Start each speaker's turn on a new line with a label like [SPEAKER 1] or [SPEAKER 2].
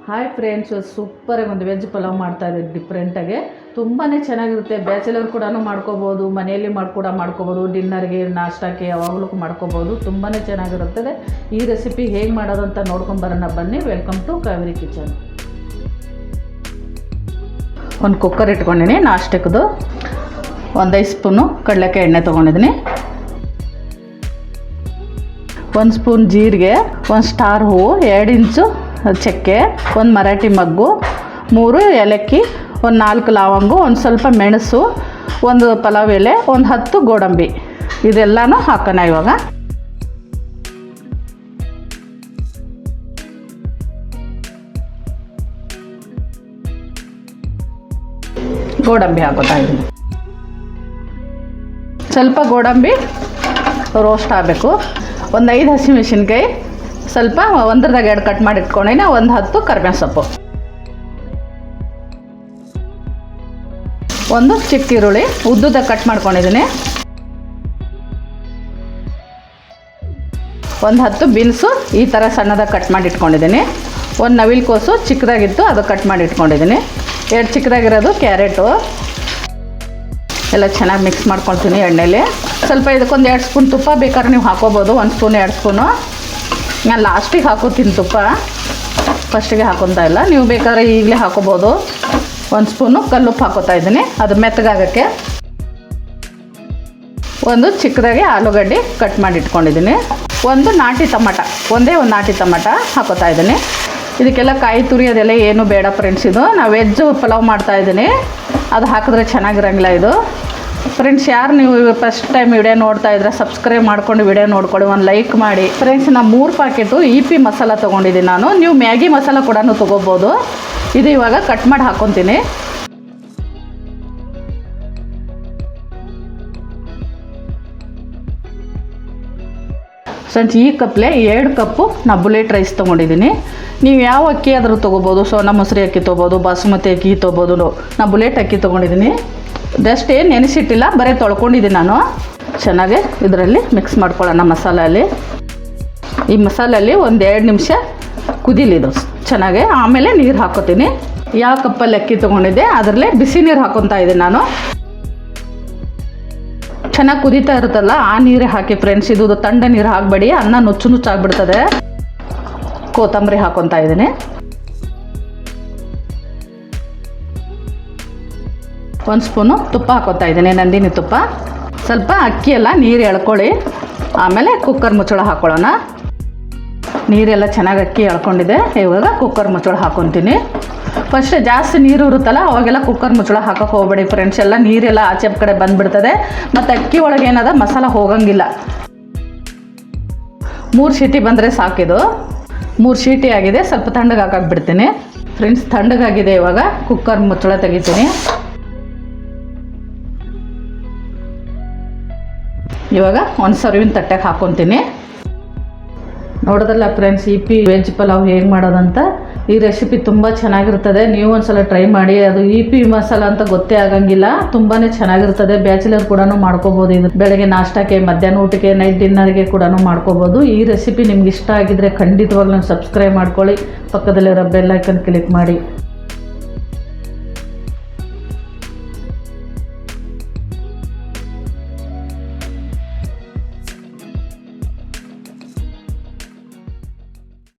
[SPEAKER 1] Hi friends, ಸೂಪರಾಗಿ ಒಂದು veg pulao ಮಾಡ್ತಾ ಇದ್ದೀವಿ ಡಿಫ್ರೆಂಟಾಗಿ. ತುಂಬಾ ಚೆನ್ನಾಗಿರುತ್ತೆ. ಬ್ಯಾಚುಲರ್ ಕೂಡ ಮಾಡ್ಕೋಬೋದು, ಮನೆಯಲ್ಲಿ ಮಾಡ್ಕೋಬೋದು, ಡಿನ್ನರ್ಗೆ ನಾಷ್ಟಕ್ಕೆ ಯಾವಾಗಲೂ ಮಾಡ್ಕೋಬೋದು. ತುಂಬಾ ಚೆನ್ನಾಗಿರುತ್ತದೆ. ಈ ರೆಸಿಪಿ ಹೇಗೆ ಮಾಡೋದು ಅಂತ ನೋಡ್ಕೊಂಬರೋಣ ಬನ್ನಿ. Welcome to Kaveri kitchen. ಒಂದು ಕುಕ್ಕರ್ ಇಟ್ಕೊಂಡಿನಿ ನಾಷ್ಟಕ್ಕದು. 1 ಸ್ಪೂನು ಕಡಲೆಕಾಯಿ ಎಣ್ಣೆ ತೊಗೊಂಡಿದ್ದೀನಿ, 1 ಸ್ಪೂನ್ ಜೀರಿಗೆ, 1 ಸ್ಟಾರ್ ಹೂವು, 2 ಇಂಚು ಚಕ್ಕೆ, 1 ಮರಾಠಿ ಮಗ್ಗು, 3 ಏಲಕ್ಕಿ, 1 4 ಲವಂಗು, 1 ಸ್ವಲ್ಪ ಮೆಣಸು, 1 ಪಲಾವ್ ಎಲೆ, 1 10 ಗೋಡಂಬಿ. ಇದೆಲ್ಲನೂ ಹಾಕೋಣ. ಇವಾಗ ಗೋಡಂಬಿ ಹಾಕೋತಾ ಇದ್ದೀನಿ. ಸ್ವಲ್ಪ ಗೋಡಂಬಿ ರೋಸ್ಟ್ ಆಗಬೇಕು. 1 5 ಹಸಿಮೆಣಸಿನ್ಕಾಯಿ, ಸ್ವಲ್ಪ 1ದಾಗ 2 ಕಟ್ ಮಾಡಿ ಇಟ್ಕೊಂಡಿನಿ, 1 10 ಕರಿಬೇವು ಸೊಪ್ಪು, 1 ಚಿಕ್ಕ ಈರುಳ್ಳಿ ಉದ್ದುದಾಗ ಕಟ್ ಮಾಡ್ಕೊಂಡಿದ್ದೀನಿ, 1 10 ಬೀನ್ಸು ಈ ಥರ ಸಣ್ಣದಾಗಿ ಕಟ್ ಮಾಡಿ ಇಟ್ಕೊಂಡಿದ್ದೀನಿ, 1 ನವಿಲು ಕೋಸು ಚಿಕ್ಕದಾಗಿತ್ತು ಅದು ಕಟ್ ಮಾಡಿ ಇಟ್ಕೊಂಡಿದ್ದೀನಿ, 2 ಚಿಕ್ಕದಾಗಿರೋದು ಕ್ಯಾರೆಟು. ಎಲ್ಲ ಚೆನ್ನಾಗಿ ಮಿಕ್ಸ್ ಮಾಡ್ಕೊಳ್ತೀನಿ ಎಣ್ಣೆಲಿ. ಸ್ವಲ್ಪ ಇದಕ್ಕೊಂದು 2 ಸ್ಪೂನ್ ತುಪ್ಪ ಬೇಕಾದ್ರೆ ನೀವು ಹಾಕೋಬೋದು. 1 ಸ್ಪೂನ್ 2 ಸ್ಪೂನು. ನಾನು ಲಾಸ್ಟಿಗೆ ಹಾಕೋತೀನಿ ತುಪ್ಪ, ಫಸ್ಟಿಗೆ ಹಾಕೊತಾ ಇಲ್ಲ. ನೀವು ಬೇಕಾದ್ರೆ ಈಗಲೇ ಹಾಕೋಬೋದು. 1 ಸ್ಪೂನು ಕಲ್ಲುಪ್ಪು ಹಾಕೋತಾ ಇದ್ದೀನಿ ಅದು ಮೆತ್ತಗಾಗೋಕ್ಕೆ. 1 ಚಿಕ್ಕದಾಗಿ ಆಲೂಗಡ್ಡೆ ಕಟ್ ಮಾಡಿ ಇಟ್ಕೊಂಡಿದ್ದೀನಿ, 1 ನಾಟಿ ಟೊಮಟ, ಒಂದೇ 1 ನಾಟಿ ಟೊಮಟ ಹಾಕೋತಾ ಇದ್ದೀನಿ. ಇದಕ್ಕೆಲ್ಲ ಕಾಯಿ ತುರಿ ಅದೆಲ್ಲ ಏನು ಬೇಡ ಫ್ರೆಂಡ್ಸ್. ಇದು ನಾವು ವೆಜ್ ಪಲಾವ್ ಮಾಡ್ತಾಯಿದ್ದೀನಿ, ಅದು ಹಾಕಿದ್ರೆ ಚೆನ್ನಾಗಿರೋಂಗಿಲ್ಲ ಇದು. ಫ್ರೆಂಡ್ಸ್, ಯಾರು ನೀವು ಫಸ್ಟ್ ಟೈಮ್ ವಿಡಿಯೋ ನೋಡ್ತಾ ಇದ್ರೆ ಸಬ್ಸ್ಕ್ರೈಬ್ ಮಾಡ್ಕೊಂಡು ವಿಡಿಯೋ ನೋಡ್ಕೊಳ್ಳಿ, 1 ಲೈಕ್ ಮಾಡಿ. ಫ್ರೆಂಡ್ಸ್, ನಾನು 3 ಪ್ಯಾಕೆಟು yippee ಮಸಾಲ ತೊಗೊಂಡಿದ್ದೀನಿ ನಾನು. ನೀವು ಮ್ಯಾಗಿ ಮಸಾಲ ಕೂಡ ತೊಗೋಬೋದು. ಇದು ಇವಾಗ ಕಟ್ ಮಾಡಿ ಹಾಕ್ಕೊತೀನಿ. ಫ್ರೆಂಡ್ಸ್, ಈ ಕಪ್ಲೆ 2 ಕಪ್ಪು ನಾನು ಬುಲೆಟ್ ರೈಸ್ ತೊಗೊಂಡಿದ್ದೀನಿ. ನೀವು ಯಾವ ಅಕ್ಕಿ ಆದರೂ ತೊಗೋಬೋದು. ಸೋನಾ ಮಸೂರಿ ಅಕ್ಕಿ ತೊಗೋಬೋದು, ಬಾಸುಮತಿ ಅಕ್ಕಿ ತೊಗೋಬೋದು. ನಾನು ಬುಲೆಟ್ ಅಕ್ಕಿ ತೊಗೊಂಡಿದ್ದೀನಿ. ಜಸ್ಟ್ ಏನು ನೆನೆಸಿಟ್ಟಿಲ್ಲ, ಬರೀ ತೊಳ್ಕೊಂಡಿದ್ದೀನಿ ನಾನು. ಚೆನ್ನಾಗಿ ಇದರಲ್ಲಿ ಮಿಕ್ಸ್ ಮಾಡ್ಕೊಳ್ಳೋಣ ಮಸಾಲೆಯಲ್ಲಿ. ಈ ಮಸಾಲೆಯಲ್ಲಿ 1-2 ನಿಮಿಷ ಕುದೀಲಿದು ಚೆನ್ನಾಗಿ. ಆಮೇಲೆ ನೀರು ಹಾಕೋತೀನಿ. ಯಾವ ಕಪ್ಪಲ್ಲಿ ಅಕ್ಕಿ ತೊಗೊಂಡಿದ್ದೆ ಅದರಲ್ಲೇ ಬಿಸಿ ನೀರು ಹಾಕೊತಾ ಇದ್ದೀನಿ ನಾನು. ಚೆನ್ನಾಗಿ ಕುದೀತಾ ಇರುತ್ತಲ್ಲ ಆ ನೀರೇ ಹಾಕಿ ಫ್ರೆಂಡ್ಸ್. ಇದು ತಂಡ ನೀರು ಹಾಕಬೇಡಿ, ಅನ್ನ ನುಚ್ಚಾಗ್ಬಿಡ್ತದೆ. ಕೊತ್ತಂಬರಿ ಹಾಕೊತಾ ಇದ್ದೀನಿ. 1 ಸ್ಪೂನು ತುಪ್ಪ ಹಾಕೋತಾ ಇದ್ದೀನಿ, ನಂದಿನಿ ತುಪ್ಪ. ಸ್ವಲ್ಪ ಅಕ್ಕಿ ಎಲ್ಲ ನೀರು ಎಳ್ಕೊಳ್ಳಿ. ಆಮೇಲೆ ಕುಕ್ಕರ್ ಮುಚ್ಚಳ ಹಾಕ್ಕೊಳ್ಳೋಣ. ನೀರೆಲ್ಲ ಚೆನ್ನಾಗಿ ಅಕ್ಕಿ ಎಳ್ಕೊಂಡಿದೆ. ಇವಾಗ ಕುಕ್ಕರ್ ಮುಚ್ಚಳ ಹಾಕ್ಕೊತೀನಿ. ಫಸ್ಟ್ ಜಾಸ್ತಿ ನೀರು ಇರುತ್ತಲ್ಲ ಅವಾಗೆಲ್ಲ ಕುಕ್ಕರ್ ಮುಚ್ಚಳ ಹಾಕೋಕೆ ಹೋಗಬೇಡಿ ಫ್ರೆಂಡ್ಸ್. ಎಲ್ಲ ನೀರೆಲ್ಲ ಆಚೆ ಕಡೆ ಬಂದುಬಿಡ್ತದೆ, ಮತ್ತು ಅಕ್ಕಿ ಒಳಗೆ ಏನದ ಮಸಾಲ ಹೋಗಂಗಿಲ್ಲ. 3 ಸೀಟಿ ಬಂದರೆ ಸಾಕಿದು. 3 ಸೀಟಿ ಆಗಿದೆ. ಸ್ವಲ್ಪ ತಣ್ಣಗೆ ಹಾಕಾಕ್ಬಿಡ್ತೀನಿ ಫ್ರೆಂಡ್ಸ್. ತಣ್ಣಗಾಗಿದೆ. ಇವಾಗ ಕುಕ್ಕರ್ ಮುಚ್ಚಳ ತೆಗಿತೀನಿ. ಇವಾಗ 1 ಸರ್ವಿನ ತಟ್ಟೆಗೆ ಹಾಕ್ಕೊತೀನಿ. ನೋಡೋದಲ್ಲ ಫ್ರೆಂಡ್ಸ್, yippee ವೆಜ್ ಪಲಾವ್ ಹೇಗೆ ಮಾಡೋದಂತ. ಈ ರೆಸಿಪಿ ತುಂಬ ಚೆನ್ನಾಗಿರ್ತದೆ. ನೀವು ಒಂದ್ಸಲ ಟ್ರೈ ಮಾಡಿ. ಅದು yippee ಮಸಾಲ ಅಂತ ಗೊತ್ತೇ ಆಗಂಗಿಲ್ಲ. ತುಂಬಾ ಚೆನ್ನಾಗಿರ್ತದೆ. ಬ್ಯಾಚುಲರ್ ಕೂಡ ಮಾಡ್ಕೋಬೋದು. ಇದು ಬೆಳಗ್ಗೆ ನಾಷ್ಟಕ್ಕೆ, ಮಧ್ಯಾಹ್ನ ಊಟಕ್ಕೆ, ನೈಟ್ ಡಿನ್ನರ್ಗೆ ಕೂಡ ಮಾಡ್ಕೋಬೋದು. ಈ ರೆಸಿಪಿ ನಿಮ್ಗೆ ಇಷ್ಟ ಆಗಿದ್ರೆ ಖಂಡಿತವಾಗ್ಲೂ ಸಬ್ಸ್ಕ್ರೈಬ್ ಮಾಡ್ಕೊಳ್ಳಿ. ಪಕ್ಕದಲ್ಲಿರೋ ಬೆಲ್ ಐಕನ್ ಕ್ಲಿಕ್ ಮಾಡಿ.